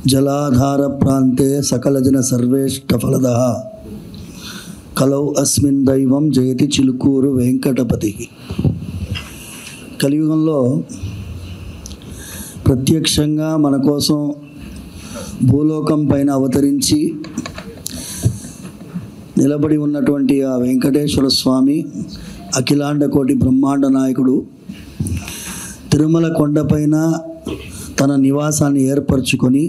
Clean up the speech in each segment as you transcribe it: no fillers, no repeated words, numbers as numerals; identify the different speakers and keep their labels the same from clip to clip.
Speaker 1: జలాధార ప్రాంతే సకలజన సర్వేష్టఫలదః కలౌ అస్మిన్ దైవం జయతి చిలుకూరు వెంకటపతి. కలియుగంలో ప్రత్యక్షంగా మన కోసం భూలోకం పైన అవతరించి నిలబడి ఉన్నటువంటి ఆ వెంకటేశ్వర స్వామి అఖిలాండ కోటి బ్రహ్మాండ నాయకుడు తిరుమల కొండపైన తన నివాసాన్ని ఏర్పరచుకొని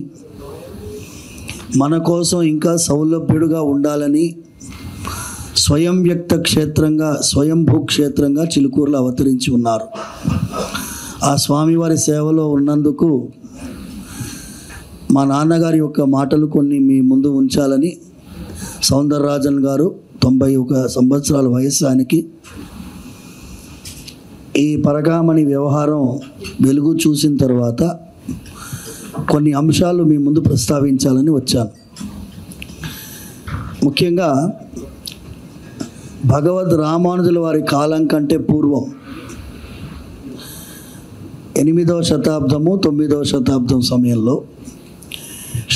Speaker 1: మన కోసం ఇంకా సౌలభ్యుడుగా ఉండాలని స్వయం వ్యక్త క్షేత్రంగా స్వయంభూ క్షేత్రంగా చిలుకూరులో అవతరించి ఉన్నారు. ఆ స్వామివారి సేవలో ఉన్నందుకు మా నాన్నగారి యొక్క మాటలు కొన్ని మీ ముందు ఉంచాలని సౌందరరాజన్ గారు 91 సంవత్సరాల వయస్సు ఆయనకి. ఈ పరకామణి వ్యవహారం వెలుగు చూసిన తర్వాత కొన్ని అంశాలు మీ ముందు ప్రస్తావించాలని వచ్చాను. ముఖ్యంగా భగవద్ రామానుజుల వారి కాలం కంటే పూర్వం 8వ శతాబ్దము 9వ శతాబ్దం సమయంలో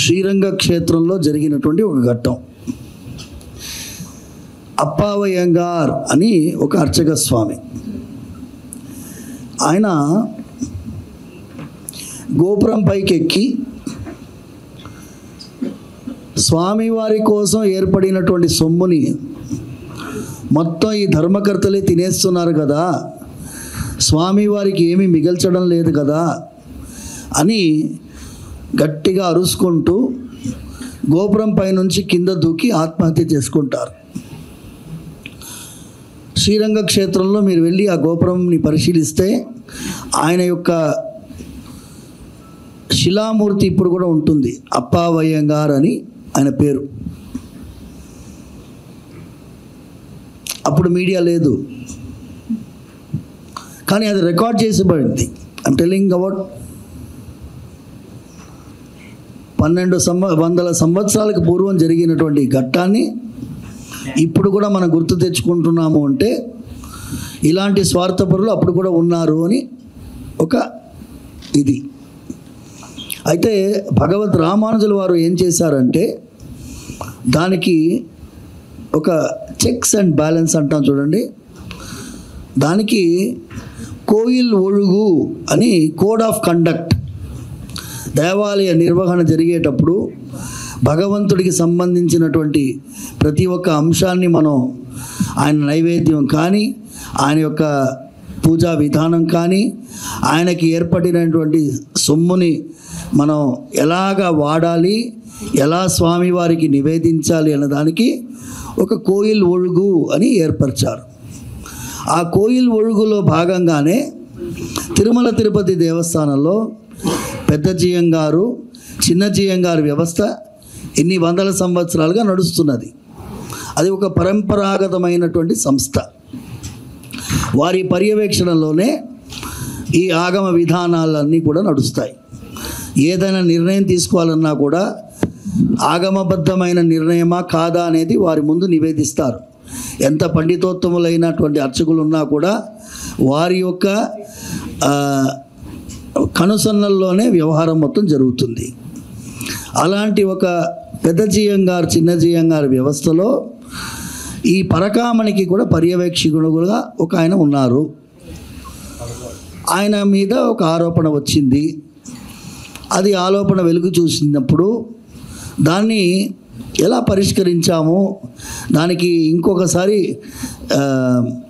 Speaker 1: శ్రీరంగ క్షేత్రంలో జరిగినటువంటి ఒక ఘట్టం. అప్పావయ్యంగార్ అని ఒక అర్చక స్వామి, ఆయన గోపురం పైకి ఎక్కి స్వామివారి కోసం ఏర్పడినటువంటి సొమ్ముని మొత్తం ఈ ధర్మకర్తలే తినేస్తున్నారు కదా, స్వామివారికి ఏమీ మిగల్చడం లేదు కదా అని గట్టిగా అరుచుకుంటూ గోపురం పైనుంచి కింద దూకి ఆత్మహత్య చేసుకుంటారు. శ్రీరంగ క్షేత్రంలో మీరు వెళ్ళి ఆ గోపురంని పరిశీలిస్తే ఆయన యొక్క శిలామూర్తి ఇప్పుడు కూడా ఉంటుంది. అప్పావయ్యంగార్ అని ఆయన పేరు. అప్పుడు మీడియా లేదు, కానీ అది రికార్డ్ చేసిబడింది. ఐమ్ టెల్లింగ్ అబౌట్ 1200 సంవత్సరాలకు పూర్వం జరిగినటువంటి ఘట్టాన్ని ఇప్పుడు కూడా మనం గుర్తు తెచ్చుకుంటున్నాము అంటే ఇలాంటి స్వార్థపరులు అప్పుడు కూడా ఉన్నారు అని ఒక ఇది. అయితే భగవద్ రామానుజుల వారు ఏం చేశారంటే దానికి ఒక చెక్స్ అండ్ బ్యాలెన్స్ అంటాం చూడండి, దానికి కోయిల్ ఒழுగు అని కోడ్ ఆఫ్ కండక్ట్, దేవాలయ నిర్వహణ జరిగేటప్పుడు భగవంతుడికి సంబంధించినటువంటి ప్రతి ఒక్క అంశాన్ని మనం ఆయన నైవేద్యం కానీ ఆయన యొక్క పూజా విధానం కానీ ఆయనకి ఏర్పడినటువంటి సొమ్ముని మనం ఎలాగా వాడాలి, ఎలా స్వామివారికి నివేదించాలి అన్నదానికి ఒక కోయిల్ ఒழுగు అని ఏర్పరిచారు. ఆ కోయిల్ ఒழுగులో భాగంగానే తిరుమల తిరుపతి దేవస్థానంలో పెద్ద జియంగారు చిన్న జియంగారు వ్యవస్థ ఎన్ని వందల సంవత్సరాలుగా నడుస్తున్నది. అది ఒక పరంపరాగతమైనటువంటి సంస్థ. వారి పర్యవేక్షణలోనే ఈ ఆగమ విధానాలన్నీ కూడా నడుస్తాయి. ఏదైనా నిర్ణయం తీసుకోవాలన్నా కూడా ఆగమబద్ధమైన నిర్ణయమా కాదా అనేది వారి ముందు నివేదిస్తారు. ఎంత పండితోత్తములైనటువంటి అర్చకులు ఉన్నా కూడా వారి యొక్క కనుసన్నల్లోనే వ్యవహారం మొత్తం జరుగుతుంది. అలాంటి ఒక పెద్ద జియంగారు చిన్న జియంగారు వ్యవస్థలో ఈ పరకామణికి కూడా పర్యవేక్షకుడుగా ఒక ఆయన ఉన్నారు. ఆయన మీద ఒక ఆరోపణ వచ్చింది. అది ఆరోపణ వెలుగు చూసినప్పుడు దాన్ని ఎలా పరిష్కరించాము, దానికి ఇంకొకసారి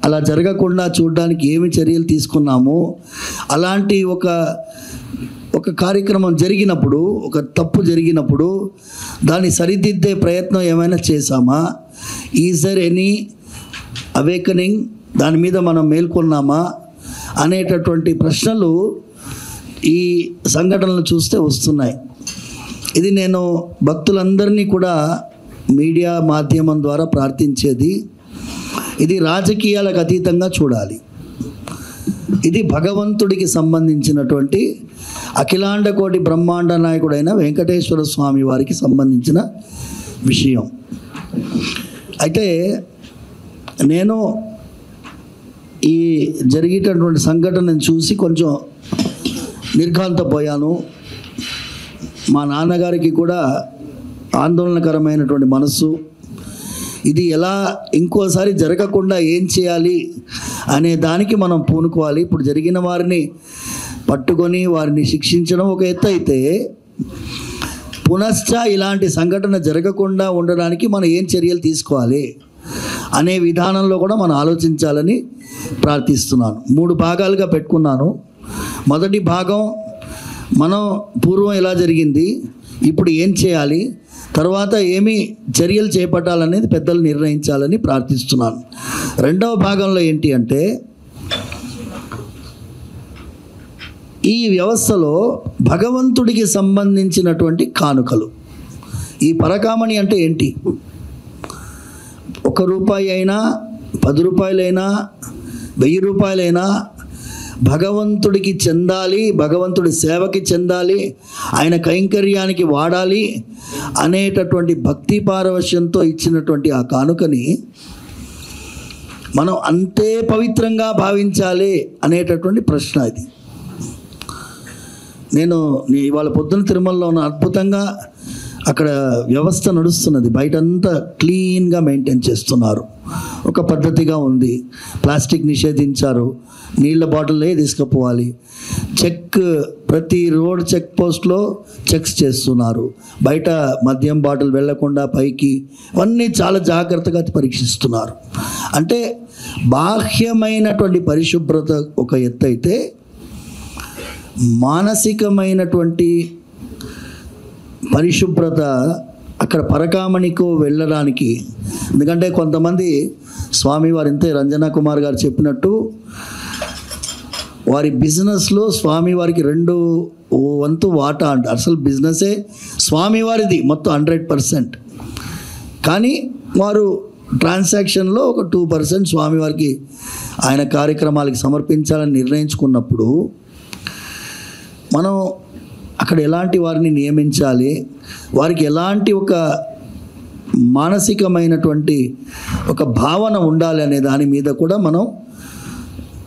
Speaker 1: అలా జరగకుండా చూడడానికి ఏమి చర్యలు తీసుకున్నాము, అలాంటి ఒక కార్యక్రమం జరిగినప్పుడు ఒక తప్పు జరిగినప్పుడు దాన్ని సరిదిద్దే ప్రయత్నం ఏమైనా చేశామా, ఈజ్ దర్ ఎనీ అవేకనింగ్, దాని మీద మనం మేల్కొన్నామా అనేటటువంటి ప్రశ్నలు ఈ సంఘటనలు చూస్తే వస్తున్నాయి. ఇది నేను భక్తులందరినీ కూడా మీడియా మాధ్యమం ద్వారా ప్రార్థించేది, ఇది రాజకీయాలకు అతీతంగా చూడాలి. ఇది భగవంతుడికి సంబంధించినటువంటి అఖిలాండ కోటి బ్రహ్మాండ నాయకుడైన వెంకటేశ్వర స్వామి వారికి సంబంధించిన విషయం. అయితే నేను ఈ జరిగేటటువంటి సంఘటనను చూసి కొంచెం నిర్ఘాంతపోయాను. మా నాన్నగారికి కూడా ఆందోళనకరమైనటువంటి మనస్సు. ఇది ఎలా ఇంకోసారి జరగకుండా ఏం చేయాలి అనే దానికి మనం పూనుకోవాలి. ఇప్పుడు జరిగిన వారిని పట్టుకొని వారిని శిక్షించడం ఒక ఎత్తు అయితే, పునశ్చ ఇలాంటి సంఘటన జరగకుండా ఉండడానికి మనం ఏం చర్యలు తీసుకోవాలి అనే విధానంలో కూడా మనం ఆలోచించాలని ప్రార్థిస్తున్నాను. 3 భాగాలుగా పెట్టుకున్నాను. మొదటి భాగం మనం పూర్వం ఎలా జరిగింది, ఇప్పుడు ఏం చేయాలి, తర్వాత ఏమి చర్యలు చేపట్టాలనేది పెద్దలు నిర్ణయించాలని ప్రార్థిస్తున్నాను. రెండవ భాగంలో ఏంటి అంటే, ఈ వ్యవస్థలో భగవంతుడికి సంబంధించినటువంటి కానుకలు. ఈ పరకామణి అంటే ఏంటి? 1 రూపాయి అయినా 10 రూపాయలైనా 1000 రూపాయలైనా భగవంతుడికి చెందాలి, భగవంతుడి సేవకి చెందాలి, ఆయన కైంకర్యానికి వాడాలి అనేటటువంటి భక్తి పారవశ్యంతో ఇచ్చినటువంటి ఆ కానుకని మనం అంతే పవిత్రంగా భావించాలి అనేటటువంటి ప్రశ్న ఇది. నేను ఇవాళ పొద్దున తిరుమలలో ఉన్న అద్భుతంగా అక్కడ వ్యవస్థ నడుస్తున్నది. బయటంతా క్లీన్గా మెయింటైన్ చేస్తున్నారు, ఒక పద్ధతిగా ఉంది. ప్లాస్టిక్ నిషేధించారు, నీళ్ళ బాటిల్లే తీసుకుపోవాలి. చెక్ ప్రతి రోడ్ చెక్ పోస్ట్లో చెక్స్ చేస్తున్నారు. బయట మద్యం బాటిల్ వెళ్లకుండా పైకి ఇవన్నీ చాలా జాగ్రత్తగా పరీక్షిస్తున్నారు. అంటే బాహ్యమైనటువంటి పరిశుభ్రత ఒక ఎత్తు అయితే, మానసికమైనటువంటి పరిశుభ్రత అక్కడ పరకామణికు వెళ్ళడానికి. ఎందుకంటే కొంతమంది స్వామివారు ఇంతే రంజనా కుమార్ గారు చెప్పినట్టు వారి బిజినెస్లో స్వామివారికి 2 వంతు వాటా అంట. అసలు బిజినెసే స్వామివారిది మొత్తం 100%. కానీ వారు ట్రాన్సాక్షన్లో ఒక 2% స్వామివారికి ఆయన కార్యక్రమాలకి సమర్పించాలని నిర్ణయించుకున్నప్పుడు మనం అక్కడ ఎలాంటి వారిని నియమించాలి, వారికి ఎలాంటి ఒక మానసికమైనటువంటి ఒక భావన ఉండాలి అనే దాని మీద కూడా మనం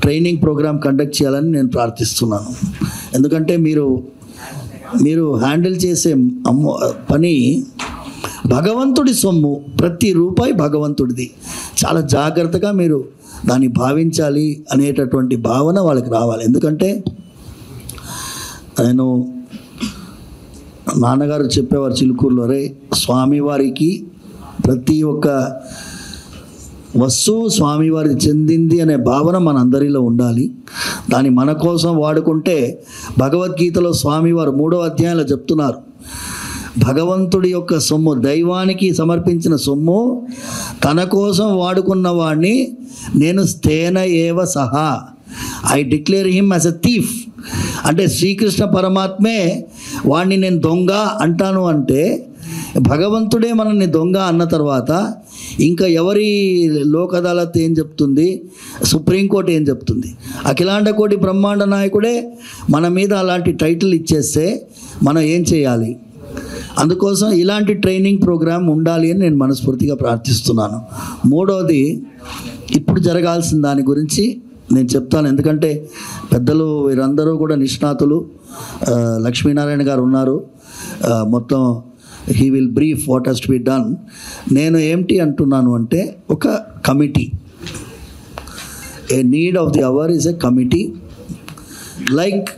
Speaker 1: ట్రైనింగ్ ప్రోగ్రామ్ కండక్ట్ చేయాలని నేను ప్రార్థిస్తున్నాను. ఎందుకంటే మీరు హ్యాండిల్ చేసే పని భగవంతుడి సొమ్ము, ప్రతి రూపాయి భగవంతుడిది. చాలా జాగ్రత్తగా మీరు దాన్ని భావించాలి అనేటటువంటి భావన వాళ్ళకి రావాలి. ఎందుకంటే నేను నాన్నగారు చెప్పేవారు చిలుకూరులో, రే స్వామివారికి ప్రతి ఒక్క వస్తువు స్వామివారికి చెందింది అనే భావన మనందరిలో ఉండాలి. దాన్ని మన కోసం వాడుకుంటే, భగవద్గీతలో స్వామివారు 3వ అధ్యాయంలో చెప్తున్నారు, భగవంతుడి యొక్క సొమ్ము, దైవానికి సమర్పించిన సొమ్ము తన కోసం వాడుకున్న వాడిని నేను స్థేన ఏవ సహా, I declare him as a thief. అంటే శ్రీకృష్ణ పరమాత్మే వాడిని నేను దొంగ అంటాను. అంటే భగవంతుడే మనల్ని దొంగ అన్న తర్వాత ఇంకా ఎవరి లోక్ అదాలత్ ఏం చెప్తుంది, సుప్రీంకోర్టు ఏం చెప్తుంది? అఖిలాండ కోటి బ్రహ్మాండ నాయకుడే మన మీద అలాంటి టైటిల్ ఇచ్చేస్తే మనం ఏం చేయాలి? అందుకోసం ఇలాంటి ట్రైనింగ్ ప్రోగ్రామ్ ఉండాలి అని నేను మనస్ఫూర్తిగా ప్రార్థిస్తున్నాను. 3వది, ఇప్పుడు జరగాల్సిన దాని గురించి నేను చెప్తాను. ఎందుకంటే పెద్దలు వీరందరూ కూడా నిష్ణాతులు. లక్ష్మీనారాయణ గారు ఉన్నారు, మొత్తం he will brief what has to be done. నేను ఏంటి అంటున్నాను అంటే, ఒక committee, a need of the hour is a committee like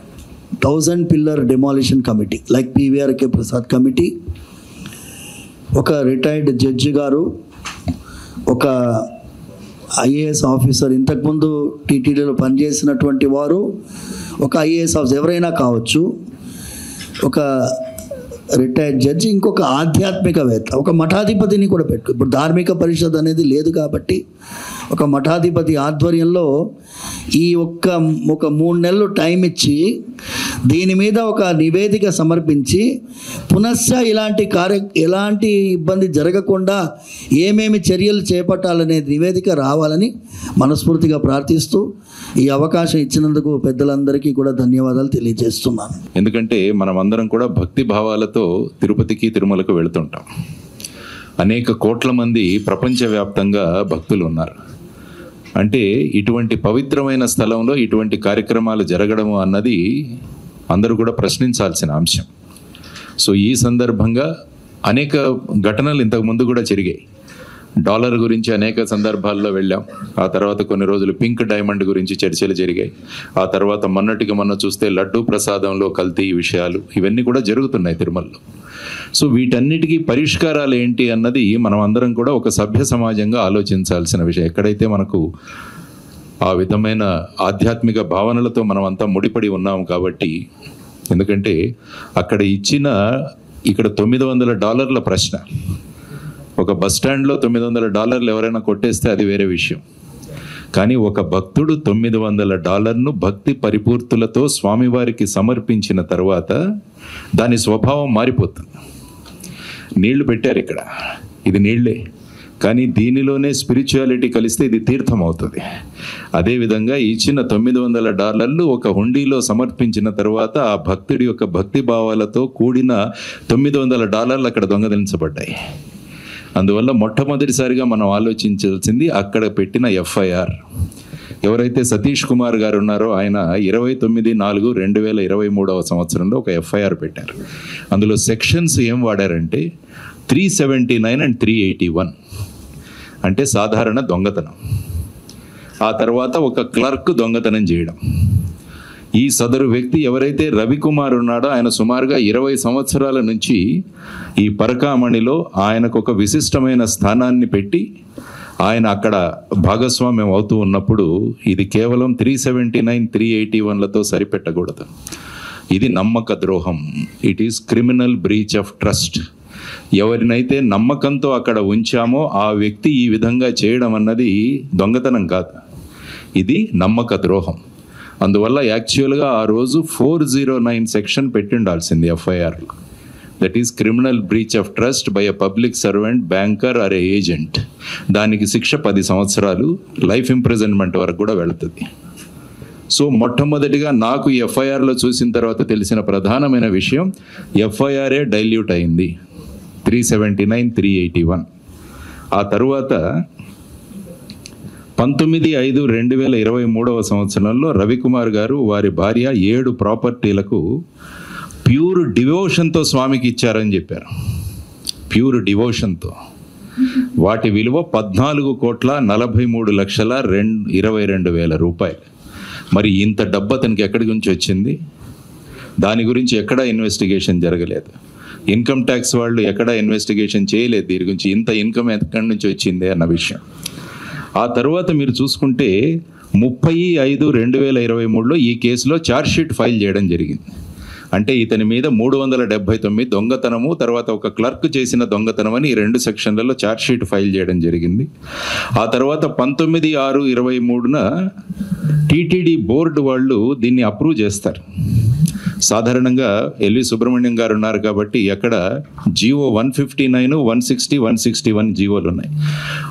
Speaker 1: 1000 pillar demolition committee, like PVRK Prasad committee. ఒక రిటైర్డ్ జడ్జి గారు, ఒక ఐఏఎస్ ఆఫీసర్, ఇంతకుముందు టీటీడీలో పనిచేసినటువంటి వారు, ఒక ఐఏఎస్ ఆఫీసర్ ఎవరైనా కావచ్చు, ఒక రిటైర్డ్ జడ్జి, ఇంకొక ఆధ్యాత్మికవేత్త, ఒక మఠాధిపతిని కూడా పెట్టు. ఇప్పుడు ధార్మిక పరిషత్ అనేది లేదు కాబట్టి ఒక మఠాధిపతి ఆధ్వర్యంలో ఈ ఒక 3 నెలలు టైం ఇచ్చి దీని మీద ఒక నివేదిక సమర్పించి పునశ్చ ఎలాంటి ఇబ్బంది జరగకుండా ఏమేమి చర్యలు చేపట్టాలనే నివేదిక రావాలని మనస్ఫూర్తిగా ప్రార్థిస్తూ ఈ అవకాశం ఇచ్చినందుకు పెద్దలందరికీ కూడా ధన్యవాదాలు తెలియజేస్తున్నాను.
Speaker 2: ఎందుకంటే మనం అందరం కూడా భక్తి భావాలతో తిరుపతికి తిరుమలకు వెళుతుంటాం. అనేక కోట్ల మంది ప్రపంచవ్యాప్తంగా భక్తులు ఉన్నారు. అంటే ఇటువంటి పవిత్రమైన స్థలంలో ఇటువంటి కార్యక్రమాలు జరగడము అన్నది అందరూ కూడా ప్రశ్నించాల్సిన అంశం. సో ఈ సందర్భంగా అనేక ఘటనలు ఇంతకుముందు కూడా జరిగాయి. డాలర్ గురించి అనేక సందర్భాల్లో వెళ్ళాం. ఆ తర్వాత కొన్ని రోజులు పింక్ డైమండ్ గురించి చర్చలు జరిగాయి. ఆ తర్వాత మొన్న చూస్తే లడ్డూ ప్రసాదంలో కల్తీ విషయాలు ఇవన్నీ కూడా జరుగుతున్నాయి తిరుమలలో. సో వీటన్నిటికీ పరిష్కారాలు ఏంటి అన్నది మనం అందరం కూడా ఒక సభ్య సమాజంగా ఆలోచించాల్సిన విషయం. ఎక్కడైతే మనకు ఆ విధమైన ఆధ్యాత్మిక భావనలతో మనం అంతా ముడిపడి ఉన్నాం కాబట్టి, ఎందుకంటే అక్కడ ఇచ్చిన ఇక్కడ $900 ప్రశ్న, ఒక బస్ స్టాండ్లో $900 ఎవరైనా కొట్టేస్తే అది వేరే విషయం. కానీ ఒక భక్తుడు $900 భక్తి పరిపూర్తులతో స్వామివారికి సమర్పించిన తర్వాత దాని స్వభావం మారిపోతుంది. నీళ్లు పెట్టారు ఇక్కడ, ఇది నీళ్లే, కానీ దీనిలోనే స్పిరిచువాలిటీ కలిస్తే ఇది తీర్థం అవుతుంది. అదేవిధంగా ఇచ్చిన $900 ఒక హుండీలో సమర్పించిన తర్వాత ఆ భక్తుడి యొక్క భక్తి భావాలతో కూడిన $900 అక్కడ దొంగలించబడ్డాయి. అందువల్ల మొట్టమొదటిసారిగా మనం ఆలోచించాల్సింది అక్కడ పెట్టిన ఎఫ్ఐఆర్. ఎవరైతే సతీష్ కుమార్ గారు ఉన్నారో ఆయన 29/4/2023 ఒక ఎఫ్ఐఆర్ పెట్టారు. అందులో సెక్షన్స్ ఏం వాడారంటే 379 అండ్ 381, అంటే సాధారణ దొంగతనం. ఆ తర్వాత ఒక క్లర్క్ దొంగతనం చేయడం. ఈ సదరు వ్యక్తి ఎవరైతే రవికుమార్ ఉన్నాడో ఆయన సుమారుగా 20 సంవత్సరాల నుంచి ఈ పరకామణిలో ఆయనకు ఒక విశిష్టమైన స్థానాన్ని పెట్టి ఆయన అక్కడ భాగస్వామ్యం అవుతూ ఉన్నప్పుడు ఇది కేవలం 379, 381లతో సరిపెట్టకూడదు. ఇది నమ్మక ద్రోహం. It is criminal breach of trust. ఎవరినైతే నమ్మకంతో అక్కడ ఉంచామో ఆ వ్యక్తి ఈ విధంగా చేయడం అన్నది దొంగతనం కాదు, ఇది నమ్మక ద్రోహం. అందువల్ల యాక్చువల్గా ఆ రోజు 409 సెక్షన్ పెట్టిండాల్సింది ఎఫ్ఐఆర్లో. That is criminal breach of trust by a public servant, banker or a agent. దానికి శిక్ష 10 సంవత్సరాలు, లైఫ్ ఇంప్రిజన్మెంట్ వరకు కూడా వెళుతుంది. సో మొట్టమొదటిగా నాకు ఈ ఎఫ్ఐఆర్లో చూసిన తర్వాత తెలిసిన ప్రధానమైన విషయం, ఎఫ్ఐఆర్ఏ డైల్యూట్ అయింది 379, 381. ఆ తరువాత 19/5/2023 రవికుమార్ గారు వారి భార్య 7 ప్రాపర్టీలకు ప్యూర్ డివోషన్తో స్వామికి ఇచ్చారని చెప్పారు. ప్యూర్ డివోషన్తో. వాటి విలువ 14,43,22,000 రూపాయలు. మరి ఇంత డబ్బు అతనికి ఎక్కడి నుంచి వచ్చింది? దాని గురించి ఎక్కడా ఇన్వెస్టిగేషన్ జరగలేదు. ఇన్కమ్ ట్యాక్స్ వాళ్ళు ఎక్కడా ఇన్వెస్టిగేషన్ చేయలేదు దీని గురించి, ఇంత ఇన్కమ్ ఎక్కడి నుంచి వచ్చింది అన్న విషయం. ఆ తర్వాత మీరు చూసుకుంటే 30/5/2023 ఈ కేసులో ఛార్జ్షీట్ ఫైల్ చేయడం జరిగింది. అంటే ఇతని మీద 379 దొంగతనము, తర్వాత ఒక క్లర్క్ చేసిన దొంగతనం అని ఈ 2 సెక్షన్లలో ఛార్జ్షీట్ ఫైల్ చేయడం జరిగింది. ఆ తర్వాత 19/6/23 టీటీడీ బోర్డు వాళ్ళు దీన్ని అప్రూవ్ చేస్తారు. సాధారణంగా ఎల్వి సుబ్రహ్మణ్యం గారు ఉన్నారు కాబట్టి ఎక్కడ జీవో 159, 160, 161 జీవోలు ఉన్నాయి.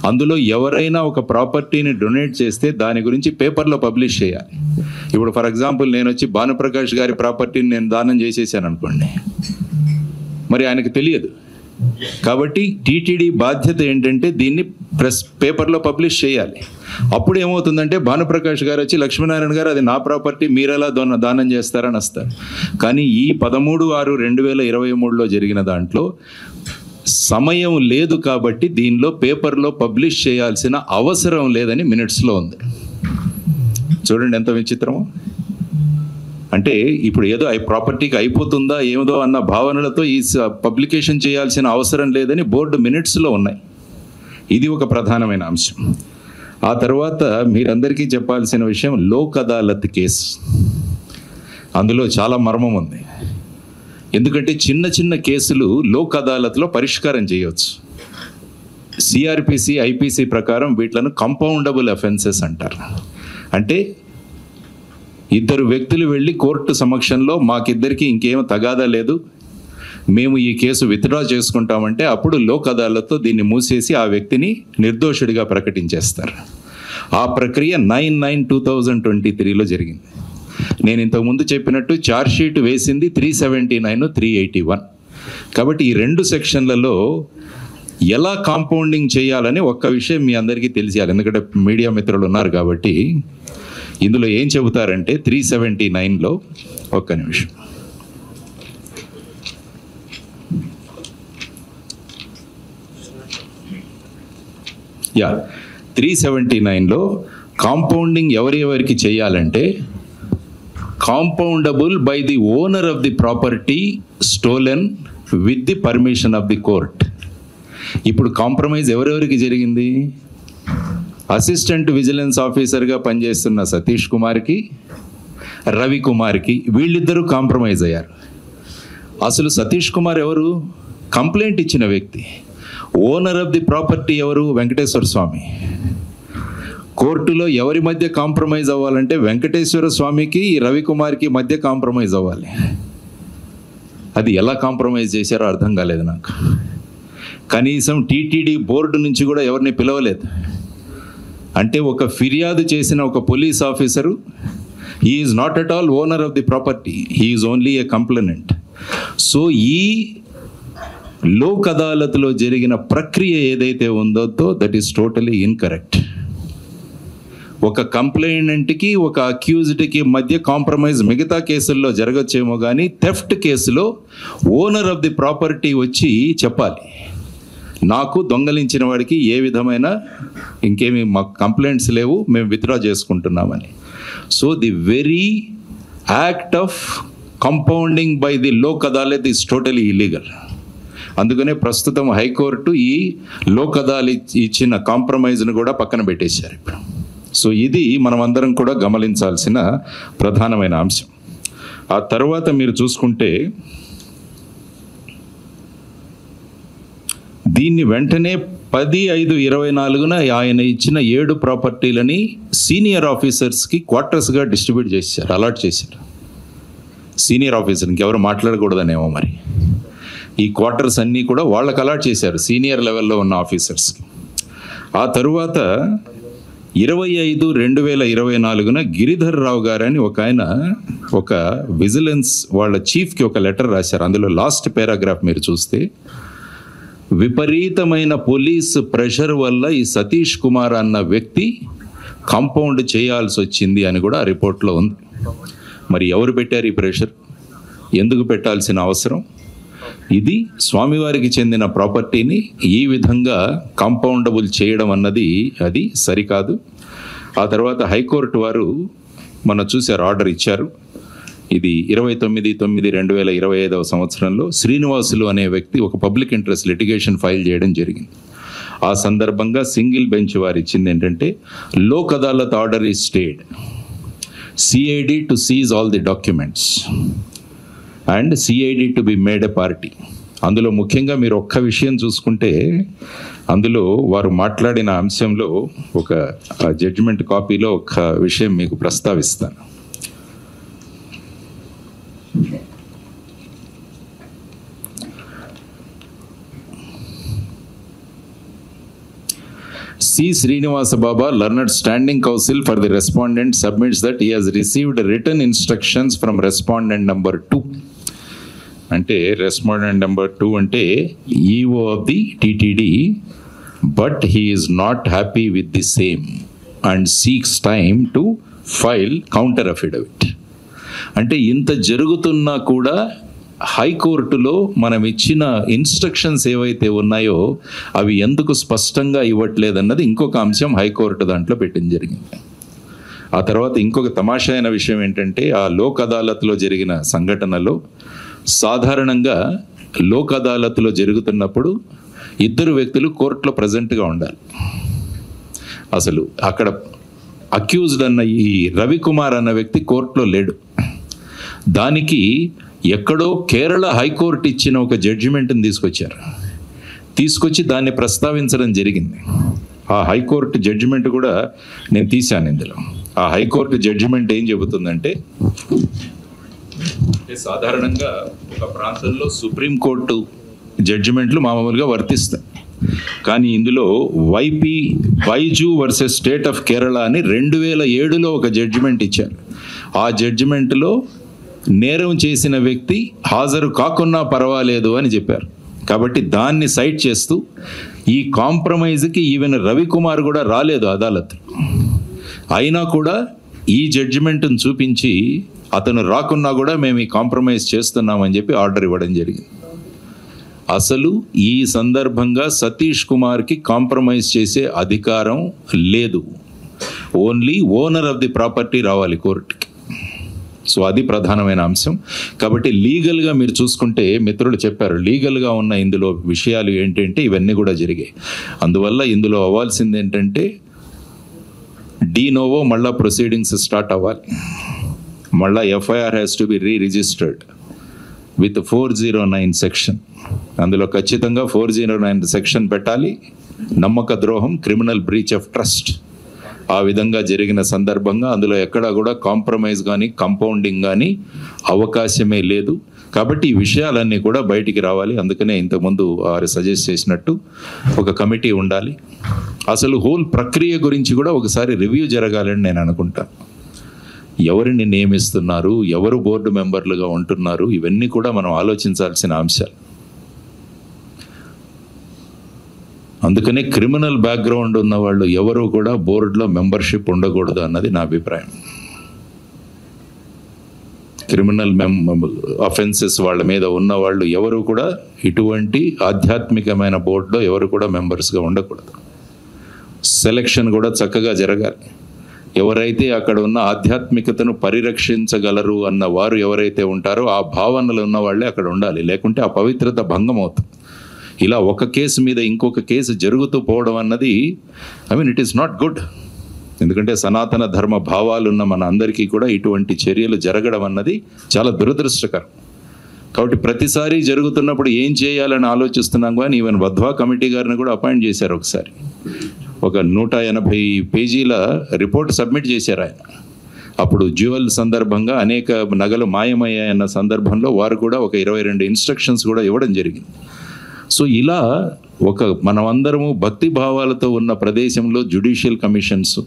Speaker 2: అందులో ఎవరైనా ఒక ప్రాపర్టీని డొనేట్ చేస్తే దాని గురించి పేపర్లో పబ్లిష్ చేయాలి. ఇప్పుడు ఫర్ ఎగ్జాంపుల్ నేను వచ్చి భానుప్రకాష్ గారి ప్రాపర్టీని నేను దానం చేసేసాను అనుకోండి, మరి ఆయనకు తెలియదు. కాబట్టి టీటీడీ బాధ్యత ఏంటంటే దీన్ని పేపర్లో పబ్లిష్ చేయాలి. అప్పుడు ఏమవుతుందంటే భానుప్రకాష్ గారు వచ్చి లక్ష్మీనారాయణ గారు అది నా ప్రాపర్టీ మీరెలా దానం చేస్తారని వస్తారు. కానీ ఈ 13/6/2023 జరిగిన దాంట్లో సమయం లేదు కాబట్టి దీనిలో పేపర్లో పబ్లిష్ చేయాల్సిన అవసరం లేదని మినిట్స్లో ఉంది. చూడండి ఎంత విచిత్రమో. అంటే ఇప్పుడు ఏదో ప్రాపర్టీకి అయిపోతుందా ఏదో అన్న భావనలతో ఈ పబ్లికేషన్ చేయాల్సిన అవసరం లేదని బోర్డు మినిట్స్లో ఉన్నాయి. ఇది ఒక ప్రధానమైన అంశం. ఆ తర్వాత మీరందరికీ చెప్పాల్సిన విషయం లోక్ అదాలత్ కేసు. అందులో చాలా మర్మం ఉంది. ఎందుకంటే చిన్న చిన్న కేసులు లోక్ అదాలత్లో పరిష్కారం చేయవచ్చు. సిఆర్పిసి, ఐపీసీ ప్రకారం వీటిలను కంపౌండబుల్ అఫెన్సెస్ అంటారు. అంటే 2 వ్యక్తులు వెళ్ళి కోర్టు సమక్షంలో మాకిద్దరికి ఇంకేం తగాదా లేదు, మేము ఈ కేసు విత్డ్రా చేసుకుంటామంటే అప్పుడు లోక్ అదాలత్తో దీన్ని మూసేసి ఆ వ్యక్తిని నిర్దోషుడిగా ప్రకటించేస్తారు. ఆ ప్రక్రియ 9/9/2023 జరిగింది. నేను ఇంతకుముందు చెప్పినట్టు ఛార్జ్షీట్ వేసింది 379, 381. కాబట్టి ఈ 2 సెక్షన్లలో ఎలా కాంపౌండింగ్ చేయాలని ఒక్క విషయం మీ అందరికీ తెలియాలి. ఎందుకంటే మీడియా మిత్రులు ఉన్నారు కాబట్టి ఇందులో ఏం చెబుతారంటే 379లో ఒక్క నిమిషం 379లో కాంపౌండింగ్ ఎవరెవరికి చేయాలంటే compoundable by the owner of the property stolen with the permission of the court. ఇప్పుడు కాంప్రమైజ్ ఎవరెవరికి జరిగింది? అసిస్టెంట్ విజిలెన్స్ ఆఫీసర్గా పనిచేస్తున్న సతీష్ కుమార్కి, రవికుమార్కి, వీళ్ళిద్దరూ కాంప్రమైజ్ అయ్యారు. అసలు సతీష్ కుమార్ ఎవరు? కంప్లైంట్ ఇచ్చిన వ్యక్తి. ఓనర్ ఆఫ్ ది ప్రాపర్టీ ఎవరు? వెంకటేశ్వర స్వామి. కోర్టులో ఎవరి మధ్య కాంప్రమైజ్ అవ్వాలంటే వెంకటేశ్వర స్వామికి రవికుమార్కి మధ్య కాంప్రమైజ్ అవ్వాలి. అది ఎలా కాంప్రమైజ్ చేశారో అర్థం కాలేదు నాకు. కనీసం టీటీడీ బోర్డు నుంచి కూడా ఎవరిని పిలవలేదు. అంటే ఒక ఫిర్యాదు చేసిన ఒక police officer, he is not at all owner of the property, he is only A complainant. So ఈ లోక్ అదాలత్లో జరిగిన ప్రక్రియ ఏదైతే ఉందో దట్ ఈస్ టోటలీ ఇన్కరెక్ట్. ఒక కంప్లైనెంట్కి ఒక అక్యూజ్డ్కి మధ్య కాంప్రమైజ్ మిగతా కేసుల్లో జరగచ్చేమో కానీ థెఫ్ట్ కేసులో ఓనర్ ఆఫ్ ది ప్రాపర్టీ వచ్చి చెప్పాలి, నాకు దొంగలించిన వాడికి ఏ విధమైన ఇంకేమి మాకు కంప్లైంట్స్ లేవు, మేము విత్డ్రా చేసుకుంటున్నామని. So the very act of compounding by the Lok Adalat is totally illegal. అందుకనే ప్రస్తుతం హైకోర్టు ఈ లోక్ అదాలత్ ఇచ్చిన కాంప్రమైజ్ను కూడా పక్కన పెట్టేశారు ఇప్పుడు. సో ఇది మనం అందరం కూడా గమనించాల్సిన ప్రధానమైన అంశం. ఆ తర్వాత మీరు చూసుకుంటే దీన్ని వెంటనే 10/5/24 ఆయన ఇచ్చిన 7 ప్రాపర్టీలని సీనియర్ ఆఫీసర్స్కి క్వార్టర్స్గా డిస్ట్రిబ్యూట్ చేశారు, అలాట్ చేశారు. సీనియర్ ఆఫీసర్ ఇంకెవరు మాట్లాడకూడదనేమో మరి. ఈ క్వార్టర్స్ అన్నీ కూడా వాళ్ళకి అలాట్ చేశారు, సీనియర్ లెవెల్లో ఉన్న ఆఫీసర్స్కి. ఆ తరువాత 25/2024 గిరిధర్ రావు గారని ఒక ఆయన ఒక విజిలెన్స్ వాళ్ళ చీఫ్కి ఒక లెటర్ రాశారు. అందులో లాస్ట్ పారాగ్రాఫ్ మీరు చూస్తే, విపరీతమైన పోలీస్ ప్రెషర్ వల్ల ఈ సతీష్ కుమార్ అన్న వ్యక్తి కాంపౌండ్ చేయాల్సి వచ్చింది అని కూడా ఆ రిపోర్ట్లో ఉంది. మరి ఎవరు పెట్టారు ఈ ప్రెషర్? ఎందుకు పెట్టాల్సిన అవసరం? ఇది స్వామివారికి చెందిన ప్రాపర్టీని ఈ విధంగా కాంపౌండబుల్ చేయడం అన్నది అది సరికాదు. ఆ తర్వాత హైకోర్టు వారు మన చూశారు, ఆర్డర్ ఇచ్చారు. ఇది 29/9/2025 సంవత్సరంలో శ్రీనివాసులు అనే వ్యక్తి ఒక పబ్లిక్ ఇంట్రెస్ట్ లిటిగేషన్ ఫైల్ చేయడం జరిగింది. ఆ సందర్భంగా సింగిల్ బెంచ్ వారు ఇచ్చింది ఏంటంటే, Lok Adalat order is stayed, CID to seize all the documents and CID to be made a party. అందులో ముఖ్యంగా మీరు ఒక్క విషయం చూసుకుంటే, అందులో వారు మాట్లాడిన అంశంలో ఒక జడ్జిమెంట్ కాపీలో ఒక విషయం మీకు ప్రస్తావిస్తాను. C. Srinivasa Baba, learned standing counsel for the respondent, submits that he has received written instructions from respondent number 2. అంటే respondent number 2 అంటే EO of the TTD, but he is not happy with the same and seeks time to file counter affidavit. అంటే ఇంత జరుగుతున్నా కూడా హైకోర్టులో మనం ఇచ్చిన instructions ఏవైతే ఉన్నాయో అవి ఎందుకు స్పష్టంగా ఇవ్వట్లేదన్నది ఇంకొక అంశం హైకోర్టు దాంట్లో పెట్టింది జరిగింది. ఆ తర్వాత ఇంకొక తమాషా అయిన విషయం ఏంటంటే, ఆ లోక్ అదాలత్లో జరిగిన సంఘటనలో సాధారణంగా లోక్ అదాలత్లో జరుగుతున్నప్పుడు 2 వ్యక్తులు కోర్టులో ప్రజెంట్గా ఉండాలి. అసలు అక్కడ అక్యూజ్డ్ అన్న ఈ రవికుమార్ అన్న వ్యక్తి కోర్టులో లేడు. దానికి ఎక్కడో కేరళ హైకోర్టు ఇచ్చిన ఒక జడ్జిమెంట్ని తీసుకొచ్చి దాన్ని ప్రస్తావించడం జరిగింది. ఆ హైకోర్టు జడ్జిమెంట్ కూడా నేను తీశాను ఇందులో. ఆ హైకోర్టు జడ్జిమెంట్ ఏం చెబుతుందంటే, సాధారణంగా ఒక ప్రాంతంలో సుప్రీంకోర్టు జడ్జిమెంట్లు మామూలుగా వర్తిస్తాయి, కానీ ఇందులో wise versus state of Kerala అని 2007లో ఒక జడ్జిమెంట్ ఇచ్చారు. ఆ జడ్జిమెంట్లో నేరం చేసిన వ్యక్తి హాజరు కాకున్నా పర్వాలేదు అని చెప్పారు. కాబట్టి దాన్ని సైట్ చేస్తూ ఈ కాంప్రమైజ్కి ఈవెన్ రవికుమార్ కూడా రాలేదు అదాలత్. అయినా కూడా ఈ జడ్జిమెంట్ను చూపించి అతను రాకున్నా కూడా మేము ఈ కాంప్రమైజ్ చేస్తున్నామని చెప్పి ఆర్డర్ ఇవ్వడం జరిగింది. అసలు ఈ సందర్భంగా సతీష్ కుమార్కి కాంప్రమైజ్ చేసే అధికారం లేదు. Only owner of the property రావాలి కోర్టుకి. సో అది ప్రధానమైన అంశం. కాబట్టి లీగల్గా మీరు చూసుకుంటే మిత్రులు చెప్పారు, లీగల్గా ఉన్న ఇందులో విషయాలు ఏంటంటే ఇవన్నీ కూడా జరిగాయి. అందువల్ల ఇందులో అవ్వాల్సింది ఏంటంటే డీనోవో మళ్ళా ప్రొసీడింగ్స్ స్టార్ట్ అవ్వాలి. మళ్ళా FIR has to be registered with 409 section. అందులో ఖచ్చితంగా 409 సెక్షన్ పెట్టాలి. నమ్మక ద్రోహం, క్రిమినల్ బ్రీచ్ ఆఫ్ ట్రస్ట్ ఆ విధంగా జరిగిన సందర్భంగా అందులో ఎక్కడా కూడా కాంప్రమైజ్ కానీ కంపౌండింగ్ కానీ అవకాశమే లేదు. కాబట్టి ఈ విషయాలన్నీ కూడా బయటికి రావాలి. అందుకనే ఇంతకుముందు వారు సజెస్ట్ చేసినట్టు ఒక కమిటీ ఉండాలి. అసలు హోల్ ప్రక్రియ గురించి కూడా ఒకసారి రివ్యూ జరగాలని నేను అనుకుంటాను. ఎవరిని నియమిస్తున్నారు, ఎవరు బోర్డు మెంబర్లుగా ఉంటున్నారు, ఇవన్నీ కూడా మనం ఆలోచించాల్సిన అంశాలు. అందుకనే క్రిమినల్ బ్యాక్గ్రౌండ్ ఉన్న వాళ్ళు ఎవరు కూడా బోర్డులో మెంబర్షిప్ ఉండకూడదు అన్నది నా అభిప్రాయం. క్రిమినల్ అఫెన్సెస్ వాళ్ళ మీద ఉన్న వాళ్ళు ఎవరు కూడా ఇటువంటి ఆధ్యాత్మికమైన బోర్డులో ఎవరు కూడా మెంబర్స్గా ఉండకూడదు. సెలక్షన్ కూడా చక్కగా జరగాలి. ఎవరైతే అక్కడ ఉన్న ఆధ్యాత్మికతను పరిరక్షించగలరు అన్న వారు ఎవరైతే ఉంటారో ఆ భావనలు ఉన్న వాళ్ళే అక్కడ ఉండాలి. లేకుంటే ఆ పవిత్రత భంగం అవుతుంది. ఇలా ఒక కేసు మీద ఇంకొక కేసు జరుగుతూ పోవడం అన్నది ఇట్ ఈస్ నాట్ గుడ్. ఎందుకంటే సనాతన ధర్మ భావాలున్న మన అందరికీ కూడా ఇటువంటి చర్యలు జరగడం అన్నది చాలా దురదృష్టకరం. కాబట్టి ప్రతిసారి జరుగుతున్నప్పుడు ఏం చేయాలని ఆలోచిస్తున్నాం. కానీ ఈవెన్ వధ్వా కమిటీ గారిని కూడా అపాయింట్ చేశారు. ఒకసారి ఒక 180 పేజీల రిపోర్ట్ సబ్మిట్ చేశారు ఆయన. అప్పుడు జ్యువెల్ సందర్భంగా అనేక నగలు మాయమయ్యాయన్న సందర్భంలో వారు కూడా ఒక 22 ఇన్స్ట్రక్షన్స్ కూడా ఇవ్వడం జరిగింది. సో ఇలా మనమందరము భక్తి భావాలతో ఉన్న ప్రదేశంలో జ్యుడిషియల్ కమిషన్స్,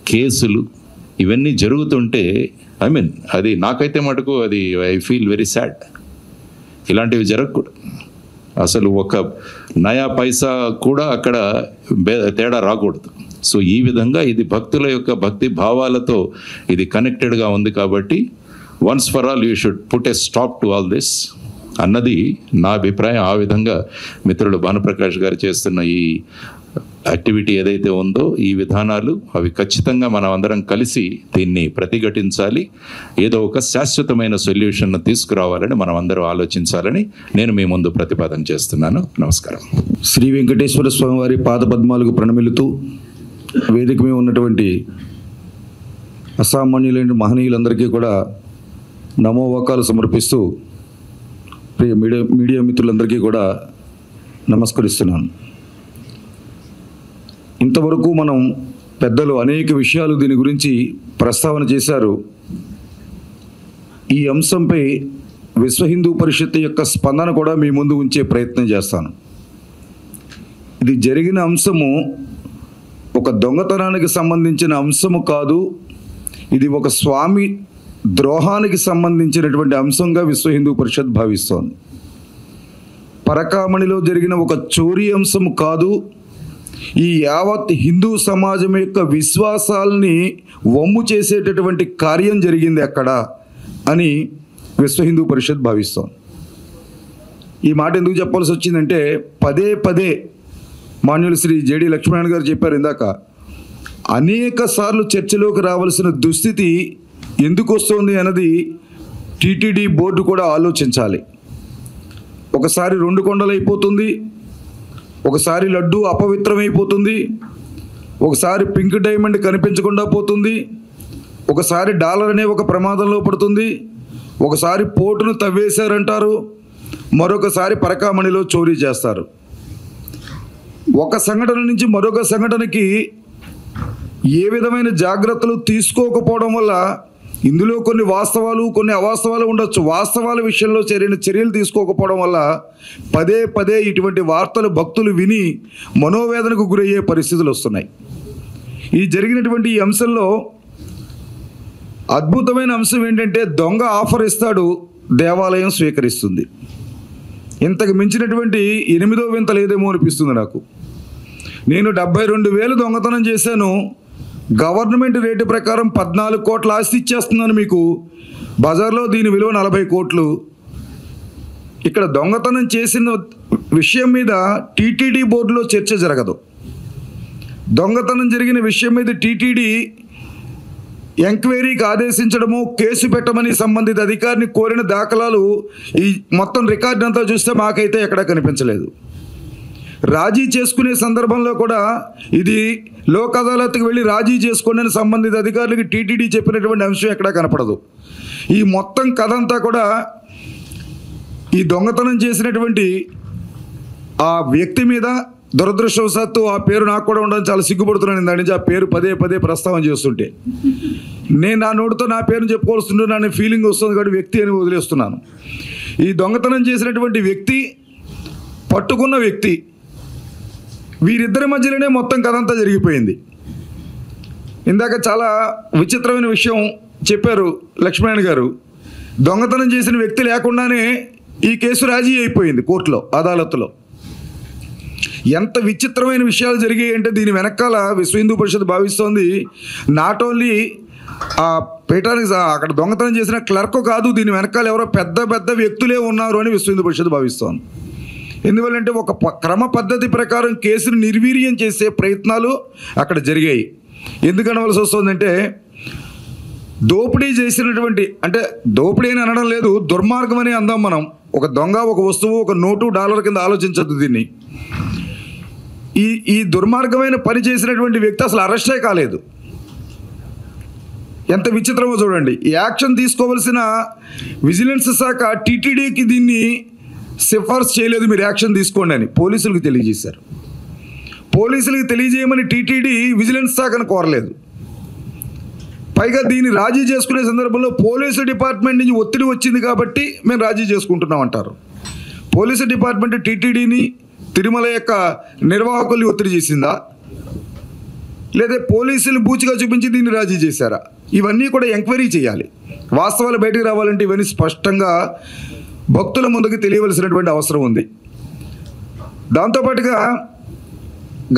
Speaker 2: కేసులు ఇవన్నీ జరుగుతుంటే అది నాకైతే మటుకు అది ఐ ఫీల్ వెరీ సాడ్. ఇలాంటివి జరగకూడదు. అసలు ఒక నయా పైసా కూడా అక్కడ తేడా రాకూడదు. సో ఈ విధంగా ఇది భక్తుల యొక్క భక్తి భావాలతో ఇది కనెక్టెడ్గా ఉంది. కాబట్టి once for all you should put a stop to all this అన్నది నా అభిప్రాయం. ఆ విధంగా మిత్రుడు భానుప్రకాష్ గారు చేస్తున్న ఈ యాక్టివిటీ ఏదైతే ఉందో ఈ విధానాలు అవి ఖచ్చితంగా మనం అందరం కలిసి దీన్ని ప్రతిఘటించాలి. ఏదో ఒక శాశ్వతమైన సొల్యూషన్ను తీసుకురావాలని మనం అందరూ ఆలోచించాలని నేను మీ ముందు ప్రతిపాదన చేస్తున్నాను. నమస్కారం.
Speaker 3: శ్రీ వెంకటేశ్వర స్వామి వారి పాదపద్మాలకు ప్రణమిలుతూ వేదిక మీద ఉన్నటువంటి అసామాన్యులైన మహనీయులందరికీ కూడా నమోవాకాలు సమర్పిస్తూ ప్రియ మీడియా మిత్రులందరికీ కూడా నమస్కరిస్తున్నాను. ఇంతవరకు మనం పెద్దలు అనేక విషయాలు దీని గురించి ప్రస్తావన చేశారు. ఈ అంశంపై విశ్వ హిందూ పరిషత్ యొక్క స్పందన కూడా మీ ముందు ఉంచే ప్రయత్నం చేస్తాను. ఇది జరిగిన అంశము ఒక దొంగతనానికి సంబంధించిన అంశము కాదు. ఇది ఒక స్వామి ద్రోహానికి సంబంధించినటువంటి అంశంగా విశ్వ హిందూ పరిషత్ భావిస్తోంది. పరకామణిలో జరిగిన ఒక చోరీ అంశము కాదు. ఈ యావత్ హిందూ సమాజం యొక్క విశ్వాసాలని వమ్ము చేసేటటువంటి కార్యం జరిగింది అక్కడ అని విశ్వ హిందూ పరిషత్ భావిస్తోంది. ఈ మాట ఎందుకు చెప్పాల్సి వచ్చిందంటే పదే పదే మాన్యులు శ్రీ జేడి లక్ష్మణ్ గారు చెప్పారు ఇందాక, అనేక సార్లు చర్చలోకి రావాల్సిన దుస్థితి ఎందుకు వస్తుంది అన్నది టీటీడీ బోర్డు కూడా ఆలోచించాలి. ఒకసారి 2 కొండలు అయిపోతుంది, ఒకసారి లడ్డు అపవిత్రమైపోతుంది, ఒకసారి పింక్ డైమండ్ కనిపించకుండా పోతుంది, ఒకసారి డాలర్ అనే ఒక ప్రమాదంలో పడుతుంది, ఒకసారి పోటును తవ్వేశారంటారు, మరొకసారి పరకామణిలో చోరీ చేస్తారు. ఒక సంఘటన నుంచి మరొక సంఘటనకి ఏ విధమైన జాగ్రత్తలు తీసుకోకపోవడం వల్ల ఇందులో కొన్ని వాస్తవాలు కొన్ని అవాస్తవాలు ఉండొచ్చు. వాస్తవాల విషయంలో చర్యలు తీసుకోకపోవడం వల్ల పదే పదే ఇటువంటి వార్తలు భక్తులు విని మనోవేదనకు గురయ్యే పరిస్థితులు వస్తున్నాయి. ఈ జరిగినటువంటి ఈ అంశంలో అద్భుతమైన అంశం ఏంటంటే దొంగ ఆఫర్ ఇస్తాడు, దేవాలయం స్వీకరిస్తుంది. ఇంతకు మించినటువంటి 8వ వింత లేదేమో అనిపిస్తుంది నాకు. నేను 72,000 దొంగతనం చేశాను, గవర్నమెంట్ రేటు ప్రకారం 14 కోట్ల ఆస్తి ఇచ్చేస్తున్నాను మీకు, బజార్లో దీని విలువ 40 కోట్లు. ఇక్కడ దొంగతనం చేసిన విషయం మీద టీటీడీ బోర్డులో చర్చ జరగదు. దొంగతనం జరిగిన విషయం మీద టీటీడీ ఎంక్వైరీకి ఆదేశించడము, కేసు పెట్టమని సంబంధిత అధికారిని కోరిన దాఖలాలు ఈ మొత్తం రికార్డు అంతా చూస్తే మాకైతే ఎక్కడా కనిపించలేదు. రాజీ చేసుకునే సందర్భంలో కూడా ఇది లోక్ అదాలత్కి వెళ్ళి రాజీ చేసుకోండి అని సంబంధిత అధికారులకి టీటీడీ చెప్పినటువంటి అంశం ఎక్కడా కనపడదు. ఈ మొత్తం కథ అంతా కూడా ఈ దొంగతనం చేసినటువంటి ఆ వ్యక్తి మీద దురదృష్టవశాత్తు ఆ పేరు నాకు కూడా ఉండడం చాలా సిగ్గుపడుతున్నాను. దాని నుంచి ఆ పేరు పదే పదే ప్రస్తావన చేస్తుంటే నేను నా నోటితో నా పేరుని చెప్పుకోవాల్సింటున్నాను ఫీలింగ్ వస్తుంది కాబట్టి వ్యక్తి అని వదిలేస్తున్నాను. ఈ దొంగతనం చేసినటువంటి వ్యక్తి, పట్టుకున్న వ్యక్తి, వీరిద్దరి మధ్యలోనే మొత్తం కథ అంతా జరిగిపోయింది. ఇందాక చాలా విచిత్రమైన విషయం చెప్పారు లక్ష్మీనారాయణ గారు. దొంగతనం చేసిన వ్యక్తి లేకుండానే ఈ కేసు రాజీ అయిపోయింది కోర్టులో, అదాలత్లో. ఎంత విచిత్రమైన విషయాలు జరిగాయి అంటే దీని వెనకాల విశ్వ హిందూ పరిషత్ భావిస్తోంది నాట్ ఓన్లీ ఆ పీఠానికి అక్కడ దొంగతనం చేసిన క్లర్క్ కాదు, దీని వెనకాల ఎవరో పెద్ద పెద్ద వ్యక్తులే ఉన్నారు అని విశ్వ హిందూ పరిషత్ భావిస్తోంది. ఎందువల్లంటే ఒక క్రమ పద్ధతి ప్రకారం కేసును నిర్వీర్యం చేసే ప్రయత్నాలు అక్కడ జరిగాయి. ఎందుకనవలసి వస్తుందంటే దోపిడీ చేసినటువంటి, అంటే దోపిడీ అని అనడం లేదు, దుర్మార్గం అని అందాం మనం. ఒక దొంగ, ఒక వస్తువు, ఒక నోటు, డాలర్ కింద ఆలోచించద్దు దీన్ని. ఈ దుర్మార్గమైన పని చేసినటువంటి వ్యక్తి అసలు అరెస్టే కాలేదు. ఎంత విచిత్రమో చూడండి. ఈ యాక్షన్ తీసుకోవలసిన విజిలెన్స్ శాఖ టీటీడీకి దీన్ని సిఫార్సు చేయలేదు, మీరు యాక్షన్ తీసుకోండి అని పోలీసులకు తెలియజేశారు. పోలీసులకు తెలియజేయమని టీటీడీ విజిలెన్స్ శాఖను కోరలేదు. పైగా దీన్ని రాజీ చేసుకునే సందర్భంలో పోలీసు డిపార్ట్మెంట్ నుంచి ఒత్తిడి వచ్చింది కాబట్టి మేము రాజీ చేసుకుంటున్నాం అంటారు. పోలీసు డిపార్ట్మెంట్ టీటీడీని, తిరుమల యొక్క నిర్వాహకుల్ని ఒత్తిడి చేసిందా, లేదా పోలీసులు బూచిగా చూపించి దీన్ని రాజీ చేశారా? ఇవన్నీ కూడా ఎంక్వైరీ చేయాలి. వాస్తవాలు బయటకు రావాలంటే ఇవన్నీ స్పష్టంగా భక్తుల ముందుకు తెలియవలసినటువంటి అవసరం ఉంది. దాంతోపాటుగా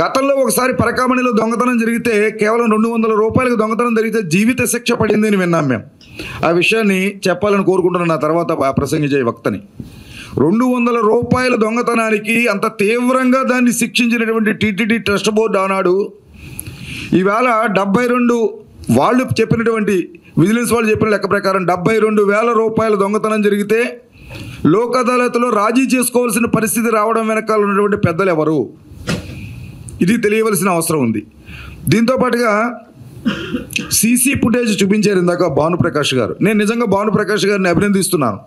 Speaker 3: గతంలో ఒకసారి పరకామణిలో దొంగతనం జరిగితే కేవలం 200 రూపాయలకు దొంగతనం జరిగితే జీవిత శిక్ష పడింది అని విన్నాం మేము. ఆ విషయాన్ని చెప్పాలని కోరుకుంటున్నాను నా తర్వాత ప్రసంగించే వక్తని. 200 రూపాయల దొంగతనానికి అంత తీవ్రంగా దాన్ని శిక్షించినటువంటి టీటీడీ ట్రస్ట్ బోర్డు ఆనాడు ఈవేళ 72 వాళ్ళు చెప్పినటువంటి విజిలెన్స్ వాళ్ళు చెప్పిన లెక్క ప్రకారం 72,000 రూపాయల దొంగతనం జరిగితే లోక్ అదాలత్లో రాజీ చేసుకోవాల్సిన పరిస్థితి రావడం వెనకాల ఉన్నటువంటి పెద్దలు ఎవరు, ఇది తెలియవలసిన అవసరం ఉంది. దీంతోపాటుగా సీసీ ఫుటేజ్ చూపించారు ఇందాక భానుప్రకాష్ గారు. నేను నిజంగా భానుప్రకాష్ గారిని అభినందిస్తున్నాను.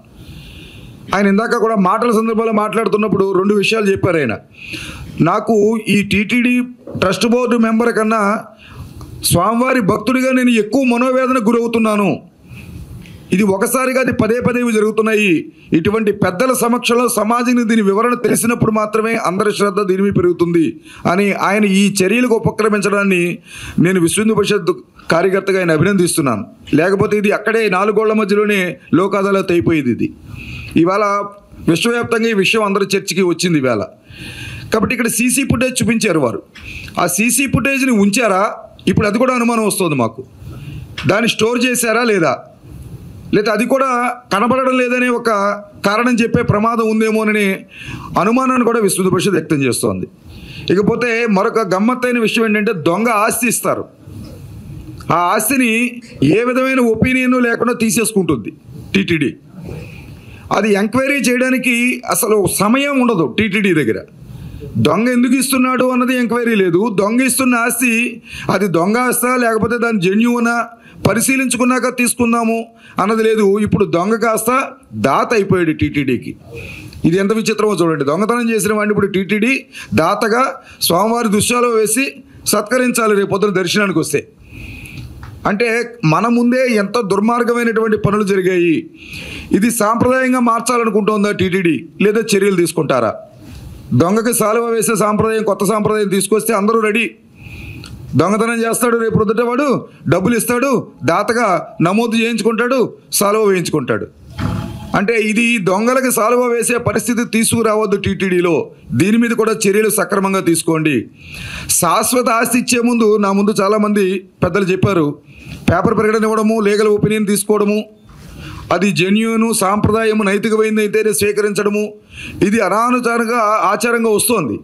Speaker 3: ఆయన ఇందాక కూడా మాటల సందర్భంలో మాట్లాడుతున్నప్పుడు 2 విషయాలు చెప్పారు ఆయన. నాకు ఈ టీటీడీ ట్రస్ట్ బోర్డు మెంబర్ కన్నా స్వామివారి భక్తుడిగా నేను ఎక్కువ మనోవేదన గురవుతున్నాను. ఇది ఒకసారిగా అది పదే పదే జరుగుతున్నాయి. ఇటువంటి పెద్దల సమక్షంలో సమాజానికి దీని వివరణ తెలిసినప్పుడు మాత్రమే అందరి శ్రద్ధ దీని మీద పెరుగుతుంది అని ఆయన ఈ చర్యలకు ఉపక్రమించడాన్ని నేను విశ్వ హిందూ పరిషత్ కార్యకర్తగా ఆయన అభినందిస్తున్నాను. లేకపోతే ఇది అక్కడే 4 గోళ్ల మధ్యలోనే లోక్ అదాలత్ అయిపోయేది. ఇది ఇవాళ విశ్వవ్యాప్తంగా ఈ విషయం అందరి చర్చకి వచ్చింది ఇవాళ. కాబట్టి ఇక్కడ సీసీ ఫుటేజ్ చూపించారు వారు. ఆ సీసీ ఫుటేజ్ని ఉంచారా? ఇప్పుడు అది కూడా అనుమానం వస్తుంది మాకు. దాన్ని స్టోర్ చేశారా లేదా అది కూడా కనబడడం లేదనే ఒక కారణం చెప్పే ప్రమాదం ఉందేమోనని అనుమానాన్ని కూడా విశ్వ హిందూ పరిషత్ వ్యక్తం చేస్తోంది. ఇకపోతే మరొక గమ్మత్తైన విషయం ఏంటంటే దొంగ ఆస్తి ఇస్తారు. ఆ ఆస్తిని ఏ విధమైన ఒపీనియన్ లేకుండా తీసేసుకుంటుంది టీటీడీ. అది ఎంక్వైరీ చేయడానికి అసలు సమయం ఉండదు టీటీడీ దగ్గర. దొంగ ఎందుకు ఇస్తున్నాడు అన్నది ఎంక్వైరీ లేదు. దొంగ ఇస్తున్న ఆస్తి అది దొంగ ఆస్తా లేకపోతే దాని జెన్యూనా పరిశీలించుకున్నాక తీసుకుందాము అన్నది లేదు. ఇప్పుడు దొంగ కాస్త దాత అయిపోయాడు టీటీడీకి. ఇది ఎంత విచిత్రమో చూడండి. దొంగతనం చేసిన వాడిని ఇప్పుడు టీటీడీ దాతగా స్వామివారి దృశ్యాలు వేసి సత్కరించాలి రేపు పొద్దున దర్శనానికి వస్తే. అంటే మన ముందే ఎంత దుర్మార్గమైనటువంటి పనులు జరిగాయి. ఇది సాంప్రదాయంగా మార్చాలనుకుంటోందా టీటీడీ, లేదా చర్యలు తీసుకుంటారా? దొంగకి సాలువ వేసే సాంప్రదాయం, కొత్త సాంప్రదాయం తీసుకొస్తే అందరూ రెడీ. దొంగతనం చేస్తాడు, రేపు పొద్దుట వాడు డబ్బులు ఇస్తాడు, దాతగా నమోదు చేయించుకుంటాడు, సాలువ వేయించుకుంటాడు. అంటే ఇది దొంగలకి సాలువ వేసే పరిస్థితి తీసుకురావద్దు టీటీడీలో. దీని మీద కూడా చర్యలు సక్రమంగా తీసుకోండి. శాశ్వత ఆస్తి ఇచ్చే ముందు నా ముందు చాలామంది పెద్దలు చెప్పారు, పేపర్ ప్రకటన ఇవ్వడము, లీగల్ ఒపీనియన్ తీసుకోవడము, అది జెన్యూను సాంప్రదాయము నైతికమైంది అయితేనే స్వీకరించడము, ఇది అనానుచారంగా ఆచారంగా వస్తోంది.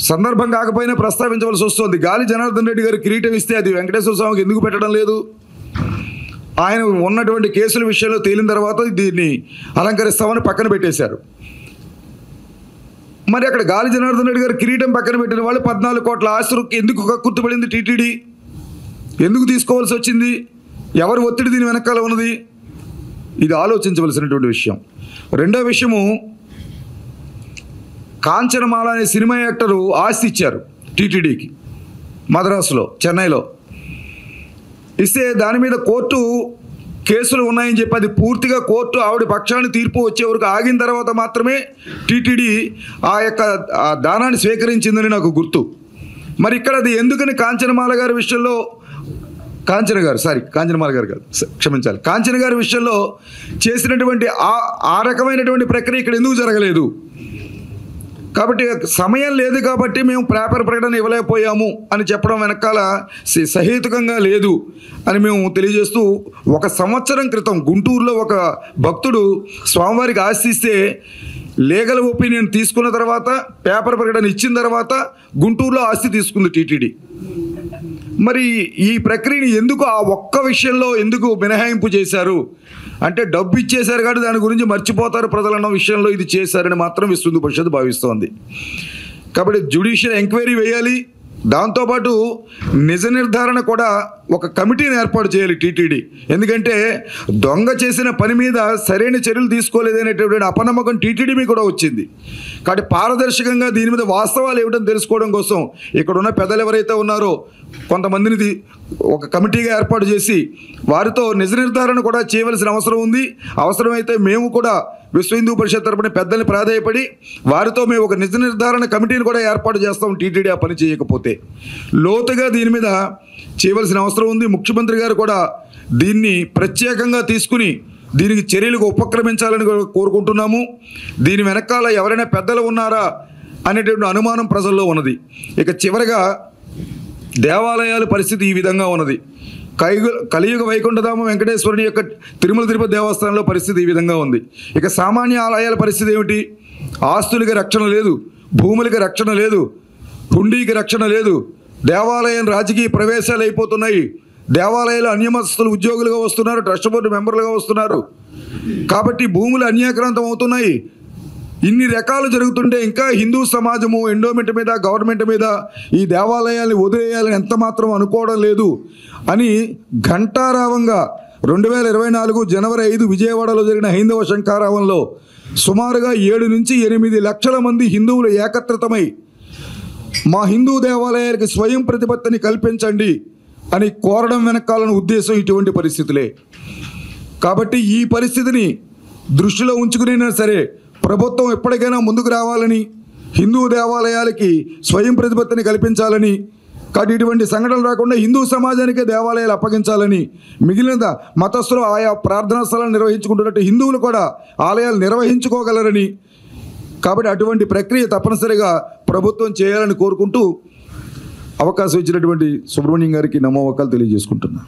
Speaker 3: సందర్భం కాకపోయినా ప్రస్తావించవలసి వస్తుంది. గాలి జనార్దన్ రెడ్డి గారు కిరీటం ఇస్తే అది వెంకటేశ్వర స్వామికి ఎందుకు పెట్టడం లేదు? ఆయన ఉన్నటువంటి కేసుల విషయంలో తేలిన తర్వాత దీన్ని అలంకరిస్తామని పక్కన పెట్టేశారు. మరి అక్కడ గాలి జనార్దన్ రెడ్డి గారు కిరీటం పక్కన పెట్టిన వాళ్ళు 14 కోట్ల ఆస్తులకు ఎందుకు కక్కుర్తుపడింది టీటీడీ? ఎందుకు తీసుకోవాల్సి వచ్చింది? ఎవరు ఒత్తిడి దీని వెనకాల ఉన్నది? ఇది ఆలోచించవలసినటువంటి విషయం. రెండో విషయము, కాంచనమాల అనే సినిమా యాక్టరు ఆస్తి ఇచ్చారు టీటీడీకి మద్రాసులో, చెన్నైలో. ఇస్తే దాని మీద కోర్టు కేసులు ఉన్నాయని చెప్పి అది పూర్తిగా కోర్టు ఆవిడ పక్షాన్ని తీర్పు వచ్చే వరకు ఆగిన తర్వాత మాత్రమే టీటీడీ ఆ యొక్క దానాన్ని స్వీకరించిందని నాకు గుర్తు. మరి ఇక్కడ అది ఎందుకని కాంచనమాల గారి విషయంలో, కాంచనమాల గారు కాదు, క్షమించాలి, కాంచన గారి విషయంలో చేసినటువంటి ఆ రకమైనటువంటి ప్రక్రియ ఇక్కడ ఎందుకు జరగలేదు? కాబట్టి సమయం లేదు కాబట్టి మేము పేపర్ ప్రకటన ఇవ్వలేకపోయాము అని చెప్పడం వెనకాల సహేతుకంగా లేదు అని మేము తెలియజేస్తూ, 1 సంవత్సరం క్రితం గుంటూరులో ఒక భక్తుడు స్వామివారికి ఆస్తి ఇస్తే లీగల్ ఒపీనియన్ తీసుకున్న తర్వాత, పేపర్ ప్రకటన ఇచ్చిన తర్వాత గుంటూరులో ఆస్తి తీసుకుంది టీటీడీ. మరి ఈ ప్రక్రియని ఎందుకు ఆ ఒక్క విషయంలో ఎందుకు మినహాయింపు చేశారు? అంటే డబ్బు ఇచ్చేశారు కాబట్టి దాని గురించి మర్చిపోతారు ప్రజలన్న విషయంలో ఇది చేశారని మాత్రం విశ్వ హిందూ పరిషత్ భావిస్తోంది. కాబట్టి జ్యుడిషియల్ ఎంక్వైరీ వేయాలి. దాంతోపాటు నిజ నిర్ధారణ కూడా ఒక కమిటీని ఏర్పాటు చేయాలి టీటీడీ. ఎందుకంటే దొంగ చేసిన పని మీద సరైన చర్యలు తీసుకోలేదనేటటువంటి అపనమ్మకం టీటీడీ మీద కూడా వచ్చింది. కాబట్టి పారదర్శకంగా దీని మీద వాస్తవాలు ఏమిటో తెలుసుకోవడం కోసం ఇక్కడున్న పెద్దలు ఎవరైతే ఉన్నారో కొంతమందిని ఒక కమిటీగా ఏర్పాటు చేసి వారితో నిజ నిర్ధారణ కూడా చేయవలసిన అవసరం ఉంది. అవసరమైతే మేము కూడా విశ్వ హిందూ పరిషత్ తరపున పెద్దల్ని ప్రాధాయపడి వారితో మేము ఒక నిజ నిర్ధారణ కమిటీని కూడా ఏర్పాటు చేస్తాం. టీటీడీ ఆ పని చేయకపోతే లోతుగా దీని మీద చేయవలసిన అవసరం ఉంది. ముఖ్యమంత్రి గారు కూడా దీన్ని ప్రత్యేకంగా తీసుకుని దీనికి చర్యలకు ఉపక్రమించాలని కోరుకుంటున్నాము. దీని వెనకాల ఎవరైనా పెద్దలు ఉన్నారా అనేటువంటి అనుమానం ప్రజల్లో ఉన్నది. ఇక చివరగా దేవాలయాల పరిస్థితి ఈ విధంగా ఉన్నది. కలియుగ వైకుంఠధామ వెంకటేశ్వరుని యొక్క తిరుమల తిరుపతి దేవస్థానంలో పరిస్థితి ఈ విధంగా ఉంది. ఇక సామాన్య ఆలయాల పరిస్థితి ఏమిటి? ఆస్తులకి రక్షణ లేదు, భూములకి రక్షణ లేదు, హుండీకి రక్షణ లేదు, దేవాలయం రాజకీయ ప్రవేశాలు అయిపోతున్నాయి, దేవాలయాలు అన్యమతస్థులు ఉద్యోగులుగా వస్తున్నారు, ట్రస్ట్ బోర్డు మెంబర్లుగా వస్తున్నారు, కాబట్టి భూములు అన్యాక్రాంతం అవుతున్నాయి. ఇన్ని రకాలు జరుగుతుంటే ఇంకా హిందూ సమాజము ఎండోమెంట్ మీద, గవర్నమెంట్ మీద ఈ దేవాలయాల్ని వదిలేయాలని ఎంత మాత్రం అనుకోవడం లేదు అని ఘంటారావంగా 2024 జనవరి 5 విజయవాడలో జరిగిన హైందవ శంఖారావంలో సుమారుగా 7 నుంచి 8 లక్షల మంది హిందువులు ఏకత్రితమై మా హిందూ దేవాలయాలకి స్వయం ప్రతిపత్తిని కల్పించండి అని కోరడం వెనకాలని ఉద్దేశం ఇటువంటి పరిస్థితులే. కాబట్టి ఈ పరిస్థితిని దృష్టిలో ఉంచుకునైనా సరే ప్రభుత్వం ఎప్పటికైనా ముందుకు రావాలని, హిందూ దేవాలయాలకి స్వయం ప్రతిపత్తిని కల్పించాలని, కాబట్టి ఇటువంటి సంఘటనలు రాకుండా హిందూ సమాజానికే దేవాలయాలు అప్పగించాలని, మిగిలిన మతస్థులు ఆయా ప్రార్థనా స్థలాలు నిర్వహించుకుంటున్నట్టు హిందువులు కూడా ఆలయాలు నిర్వహించుకోగలరని, కాబట్టి అటువంటి ప్రక్రియ తప్పనిసరిగా ప్రభుత్వం చేయాలని కోరుకుంటూ అవకాశం ఇచ్చినటువంటి సుబ్రహ్మణ్యం గారికి నమోవకాలు తెలియజేసుకుంటున్నాను.